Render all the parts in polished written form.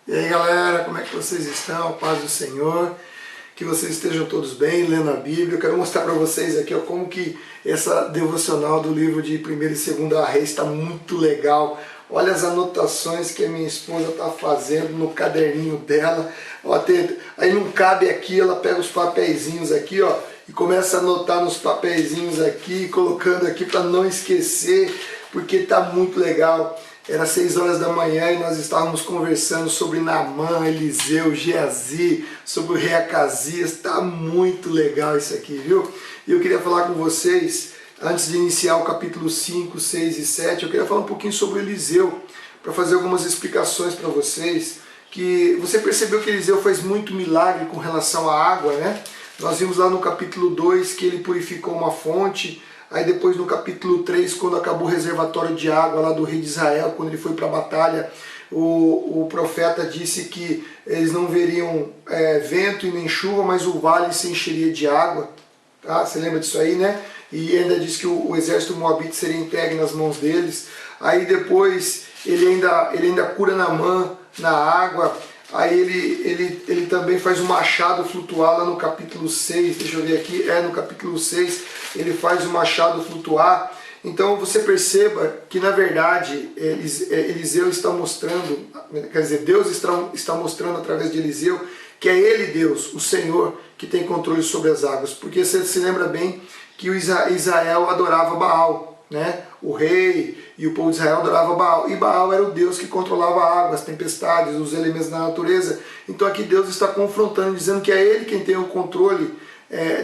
E aí galera, como é que vocês estão? Paz do Senhor, que vocês estejam todos bem, lendo a Bíblia. Eu quero mostrar para vocês aqui como que essa devocional do livro de 1ª e 2ª Reis está muito legal. Olha as anotações que a minha esposa está fazendo no caderninho dela. Aí não cabe aqui, ela pega os papeizinhos aqui, ó, e começa a anotar nos papeizinhos aqui, colocando aqui para não esquecer, porque está muito legal. Era 6 horas da manhã e nós estávamos conversando sobre Naamã, Eliseu, Geazi, sobre o rei Acasias. Está muito legal isso aqui, viu? E eu queria falar com vocês, antes de iniciar o capítulo 5, 6 e 7, eu queria falar um pouquinho sobre Eliseu, para fazer algumas explicações para vocês. Que você percebeu que Eliseu faz muito milagre com relação à água, né? Nós vimos lá no capítulo 2 que ele purificou uma fonte. Aí depois no capítulo 3, quando acabou o reservatório de água lá do rei de Israel, quando ele foi para a batalha, o profeta disse que eles não veriam vento e nem chuva, mas o vale se encheria de água. Tá? Você lembra disso aí, né? E ainda disse que o exército moabita seria entregue nas mãos deles. Aí depois ele ainda cura Naamã na água. Aí ele também faz o machado flutuar lá no capítulo 6, deixa eu ver aqui, no capítulo 6 ele faz o machado flutuar. Então você perceba que na verdade Eliseu está mostrando, quer dizer, Deus está mostrando através de Eliseu que é ele Deus, o Senhor, que tem controle sobre as águas. Porque você se lembra bem que Israel adorava Baal, né? O rei e o povo de Israel adorava Baal, e Baal era o Deus que controlava a água, as tempestades, os elementos da natureza. Então aqui Deus está confrontando, dizendo que é ele quem tem o controle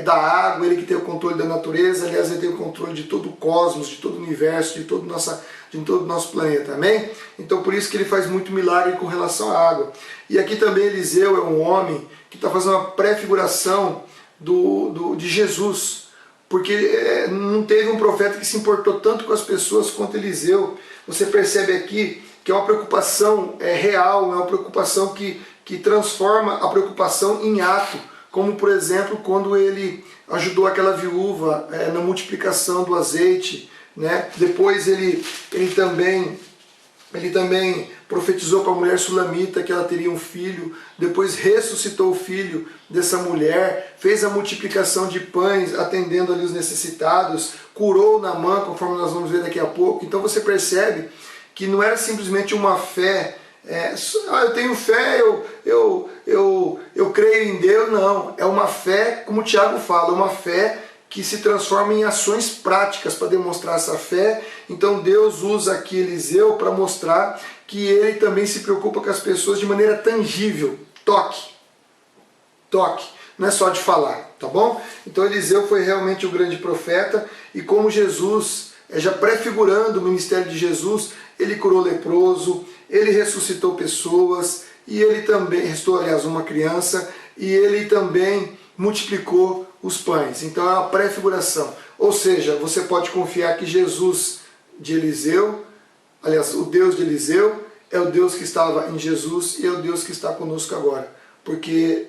da água, ele que tem o controle da natureza. Aliás, ele tem o controle de todo o cosmos, de todo o universo, de todo o nosso planeta, amém? Então por isso que ele faz muito milagre com relação à água. E aqui também Eliseu é um homem que está fazendo uma pré-figuração de Jesus, porque não teve um profeta que se importou tanto com as pessoas quanto Eliseu. Você percebe aqui que é uma preocupação real, é uma preocupação que transforma a preocupação em ato, como por exemplo quando ele ajudou aquela viúva na multiplicação do azeite, né? Depois ele também profetizou para a mulher sulamita que ela teria um filho, depois ressuscitou o filho dessa mulher, fez a multiplicação de pães, atendendo ali os necessitados, curou Naamã, conforme nós vamos ver daqui a pouco. Então você percebe que não era simplesmente uma fé, eu tenho fé, eu creio em Deus, não. É uma fé, como o Tiago fala, uma fé que se transforma em ações práticas para demonstrar essa fé. Então Deus usa aqui Eliseu para mostrar que ele também se preocupa com as pessoas de maneira tangível, toque, não é só de falar, tá bom? Então Eliseu foi realmente o grande profeta, e como Jesus, já prefigurando o ministério de Jesus, ele curou leproso, ele ressuscitou pessoas, e ele também ressuscitou, aliás, uma criança, e ele também multiplicou os pães. Então é uma pré-figuração. Ou seja, você pode confiar que Jesus de Eliseu, aliás, o Deus de Eliseu, é o Deus que estava em Jesus e é o Deus que está conosco agora. Porque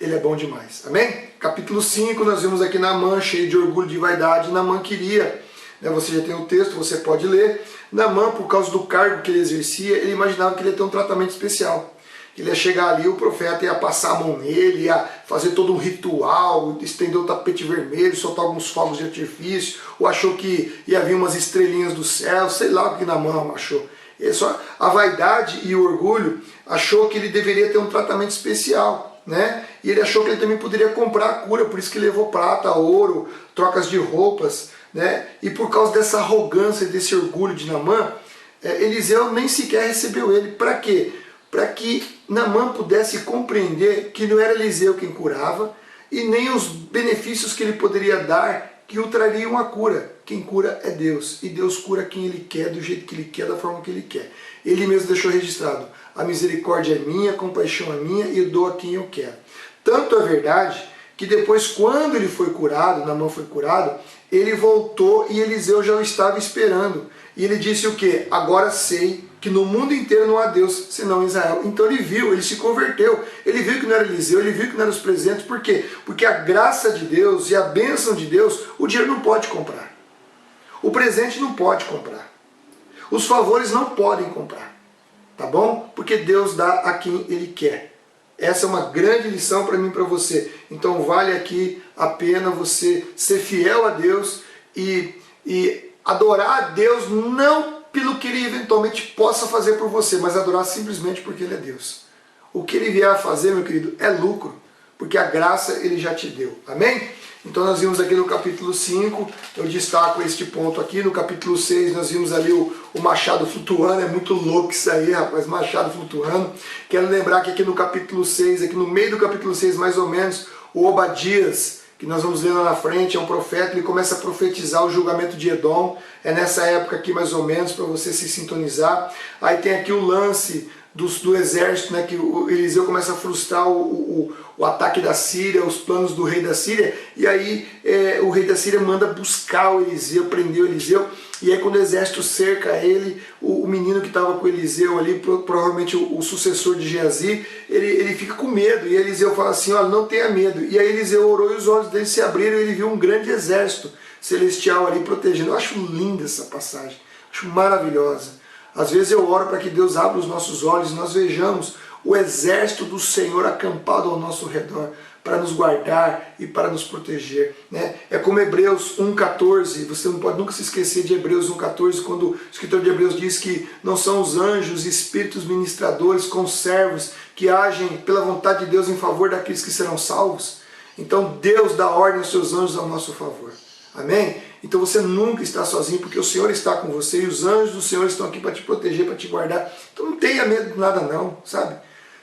ele é bom demais. Amém? Capítulo 5, nós vimos aqui Naamã, cheio de orgulho, de vaidade. Naamã queria, você já tem o texto, você pode ler. Naamã, por causa do cargo que ele exercia, ele imaginava que ele ia ter um tratamento especial. Ele ia chegar ali, o profeta ia passar a mão nele, ia fazer todo um ritual, estender o tapete vermelho, soltar alguns fogos de artifício, ou achou que ia vir umas estrelinhas do céu, sei lá o que Naamã achou. A vaidade e o orgulho achou que ele deveria ter um tratamento especial, né? E ele achou que ele também poderia comprar a cura, por isso que levou prata, ouro, trocas de roupas, né? E por causa dessa arrogância, desse orgulho de Naamã, Eliseu nem sequer recebeu ele. Para quê? Para que Naamã pudesse compreender que não era Eliseu quem curava e nem os benefícios que ele poderia dar que o trariam a cura. Quem cura é Deus, e Deus cura quem Ele quer, do jeito que Ele quer, da forma que Ele quer. Ele mesmo deixou registrado: a misericórdia é minha, a compaixão é minha, e eu dou a quem eu quero. Tanto é verdade que depois, quando ele foi curado, Naamã foi curado, ele voltou e Eliseu já o estava esperando. E ele disse o quê? Agora sei que no mundo inteiro não há Deus senão em Israel. Então ele viu, ele se converteu, ele viu que não era Eliseu, ele viu que não eram os presentes. Por quê? Porque a graça de Deus e a bênção de Deus, o dinheiro não pode comprar. O presente não pode comprar. Os favores não podem comprar. tá bom? Porque Deus dá a quem Ele quer. Essa é uma grande lição para mim e para você. Então vale aqui a pena você ser fiel a Deus e adorar a Deus não pelo que Ele eventualmente possa fazer por você, mas adorar simplesmente porque Ele é Deus. O que Ele vier a fazer, meu querido, é lucro, porque a graça Ele já te deu. Amém? Então nós vimos aqui no capítulo 5, eu destaco este ponto aqui, no capítulo 6 nós vimos ali o machado flutuando, é muito louco isso aí, rapaz, machado flutuando. Quero lembrar que aqui no capítulo 6, aqui no meio do capítulo 6 mais ou menos, o Obadias, que nós vamos ler lá na frente, é um profeta, ele começa a profetizar o julgamento de Edom, é nessa época aqui mais ou menos, para você se sintonizar. Aí tem aqui o lance do exército, né, que o Eliseu começa a frustrar o ataque da Síria, os planos do rei da Síria, e aí o rei da Síria manda buscar o Eliseu, prender o Eliseu, e aí quando o exército cerca ele, o menino que estava com o Eliseu ali, provavelmente o sucessor de Geazi, ele fica com medo, e Eliseu fala assim, olha, não tenha medo, e aí Eliseu orou e os olhos dele se abriram e ele viu um grande exército celestial ali protegendo. Eu acho linda essa passagem, acho maravilhosa. Às vezes eu oro para que Deus abra os nossos olhos e nós vejamos o exército do Senhor acampado ao nosso redor para nos guardar e para nos proteger, né? É como Hebreus 1,14, você não pode nunca se esquecer de Hebreus 1,14, quando o escritor de Hebreus diz que não são os anjos, espíritos ministradores, conservos, que agem pela vontade de Deus em favor daqueles que serão salvos. Então Deus dá ordem aos seus anjos ao nosso favor. Amém? Então você nunca está sozinho, porque o Senhor está com você e os anjos do Senhor estão aqui para te proteger, para te guardar. Então não tenha medo de nada não, sabe?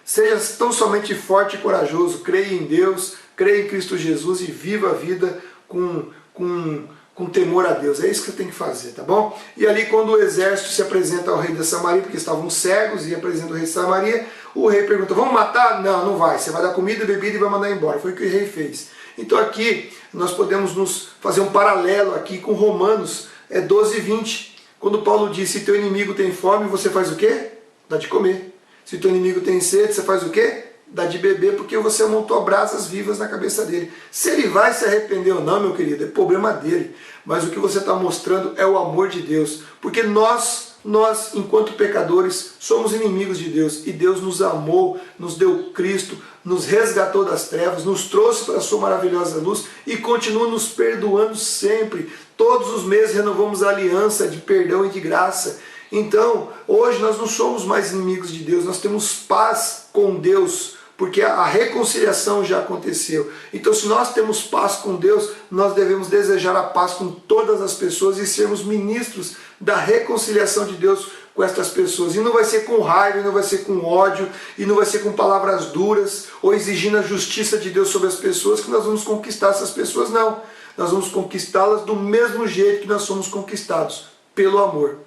Seja tão somente forte e corajoso, creia em Deus, creia em Cristo Jesus e viva a vida com temor a Deus. É isso que você tem que fazer, tá bom? E ali quando o exército se apresenta ao rei da Samaria, porque estavam cegos e apresenta o rei de Samaria, o rei pergunta, vamos matar? Não, não vai, você vai dar comida e bebida e vai mandar embora. Foi o que o rei fez. Então aqui nós podemos nos fazer um paralelo aqui com Romanos 12:20, quando Paulo diz, se teu inimigo tem fome, você faz o quê? Dá de comer. Se teu inimigo tem sede, você faz o quê? Dá de beber, porque você montou brasas vivas na cabeça dele. Se ele vai se arrepender ou não, meu querido, é problema dele. Mas o que você está mostrando é o amor de Deus. Porque nós, enquanto pecadores, somos inimigos de Deus. E Deus nos amou, nos deu Cristo, nos resgatou das trevas, nos trouxe para a sua maravilhosa luz e continua nos perdoando sempre. Todos os meses renovamos a aliança de perdão e de graça. Então, hoje nós não somos mais inimigos de Deus, nós temos paz com Deus, porque a reconciliação já aconteceu. Então, se nós temos paz com Deus, nós devemos desejar a paz com todas as pessoas e sermos ministros da reconciliação de Deus com estas pessoas. E não vai ser com raiva, e não vai ser com ódio, e não vai ser com palavras duras, ou exigindo a justiça de Deus sobre as pessoas, que nós vamos conquistar essas pessoas, não. Nós vamos conquistá-las do mesmo jeito que nós somos conquistados, pelo amor.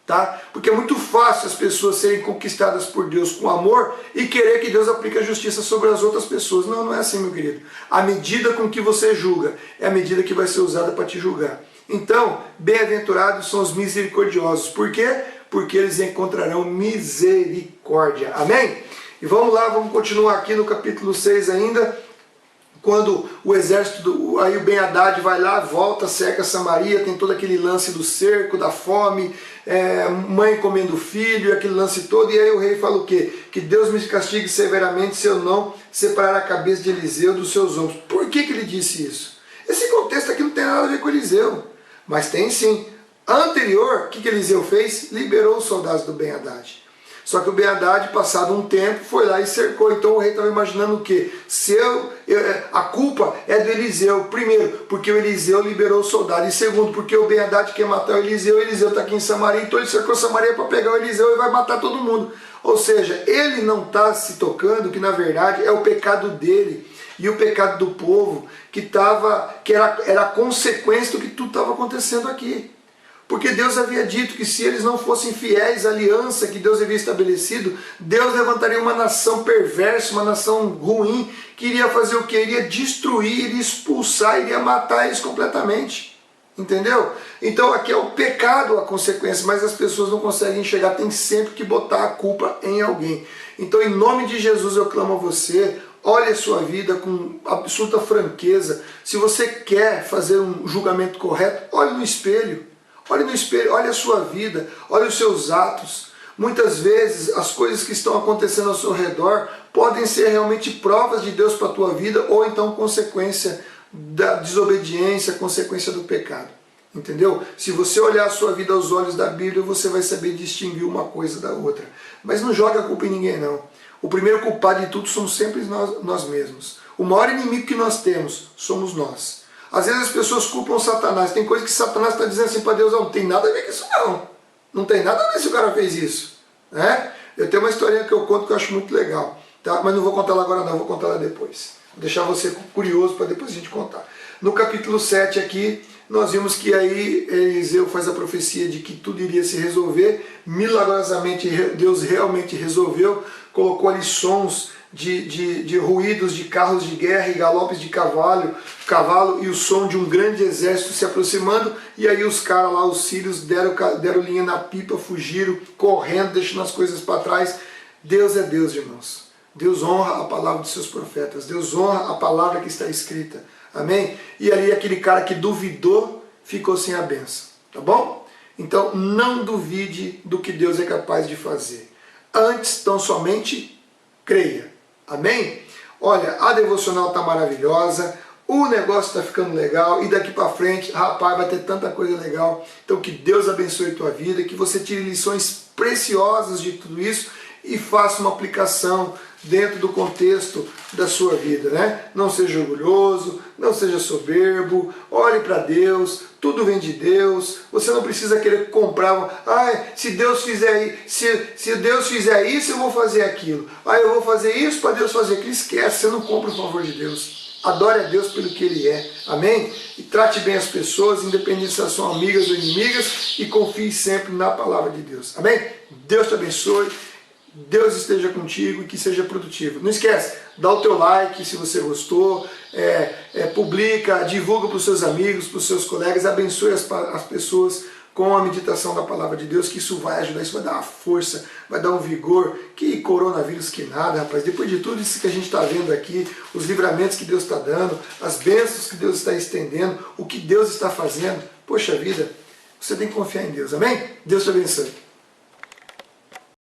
Tá? Porque é muito fácil as pessoas serem conquistadas por Deus com amor e querer que Deus aplique a justiça sobre as outras pessoas. Não, não é assim, meu querido. A medida com que você julga é a medida que vai ser usada para te julgar. Então, bem-aventurados são os misericordiosos. Por quê? Porque eles encontrarão misericórdia. Amém? E vamos lá, vamos continuar aqui no capítulo 6 ainda. Quando o exército, aí o Ben-Hadad vai lá, volta, cerca Samaria, tem todo aquele lance do cerco, da fome, mãe comendo filho, aquele lance todo, e aí o rei fala o quê? Que Deus me castigue severamente se eu não separar a cabeça de Eliseu dos seus ombros. Por que ele disse isso? Esse contexto aqui não tem nada a ver com Eliseu, mas tem sim. Anterior, o que Eliseu fez? Liberou os soldados do Ben-Hadad. Só que o Ben-Hadad, passado um tempo, foi lá e cercou. Então o rei estava imaginando o quê? A culpa é do Eliseu. Primeiro, porque o Eliseu liberou o soldado. E segundo, porque o Ben-Hadad quer matar o Eliseu está aqui em Samaria. Então ele cercou Samaria para pegar o Eliseu e vai matar todo mundo. Ou seja, ele não está se tocando que na verdade é o pecado dele e o pecado do povo que era a consequência do que tudo estava acontecendo aqui. Porque Deus havia dito que se eles não fossem fiéis à aliança que Deus havia estabelecido, Deus levantaria uma nação perversa, uma nação ruim, que iria fazer o quê? Iria destruir, iria expulsar, iria matar eles completamente. Entendeu? Então aqui é o pecado a consequência, mas as pessoas não conseguem enxergar, tem sempre que botar a culpa em alguém. Então em nome de Jesus eu clamo a você, olhe a sua vida com absoluta franqueza. Se você quer fazer um julgamento correto, olhe no espelho. Olhe no espelho, olhe a sua vida, olhe os seus atos. Muitas vezes as coisas que estão acontecendo ao seu redor podem ser realmente provas de Deus para a tua vida ou então consequência da desobediência, consequência do pecado. Entendeu? Se você olhar a sua vida aos olhos da Bíblia, você vai saber distinguir uma coisa da outra. Mas não joga a culpa em ninguém, não. O primeiro culpado de tudo somos sempre nós mesmos. O maior inimigo que nós temos somos nós. Às vezes as pessoas culpam Satanás. Tem coisa que Satanás está dizendo assim para Deus, não tem nada a ver com isso não. Não tem nada a ver se o cara fez isso. Né? Eu tenho uma historinha que eu conto que eu acho muito legal. Tá? Mas não vou contar lá agora não, vou contar lá depois. Vou deixar você curioso para depois a gente contar. No capítulo 7 aqui, nós vimos que aí Eliseu faz a profecia de que tudo iria se resolver. Milagrosamente Deus realmente resolveu. Colocou ali sons de ruídos de carros de guerra e galopes de cavalo e o som de um grande exército se aproximando, e aí os caras lá, os sírios, deram linha na pipa, fugiram, correndo, deixando as coisas para trás. Deus é Deus, irmãos. Deus honra a palavra dos seus profetas, Deus honra a palavra que está escrita, amém? E ali aquele cara que duvidou, ficou sem a bênção, tá bom? Então não duvide do que Deus é capaz de fazer, antes tão somente creia. Amém? Olha, a devocional está maravilhosa, o negócio está ficando legal e daqui para frente, rapaz, vai ter tanta coisa legal. Então que Deus abençoe a tua vida, que você tire lições preciosas de tudo isso e faça uma aplicação dentro do contexto da sua vida, né? Não seja orgulhoso, não seja soberbo, olhe para Deus, tudo vem de Deus, você não precisa querer comprar, se Deus fizer isso, eu vou fazer aquilo, eu vou fazer isso para Deus fazer aquilo. Esquece, você não compra o favor de Deus. Adore a Deus pelo que Ele é, amém? E trate bem as pessoas, independente se elas são amigas ou inimigas, e confie sempre na palavra de Deus, amém? Deus te abençoe. Deus esteja contigo e que seja produtivo. Não esquece, dá o teu like se você gostou, publica, divulga para os seus amigos, para os seus colegas, abençoe as pessoas com a meditação da palavra de Deus, que isso vai ajudar, isso vai dar uma força, vai dar um vigor. Que coronavírus que nada, rapaz. Depois de tudo isso que a gente está vendo aqui, os livramentos que Deus está dando, as bênçãos que Deus está estendendo, o que Deus está fazendo, poxa vida, você tem que confiar em Deus, amém? Deus te abençoe.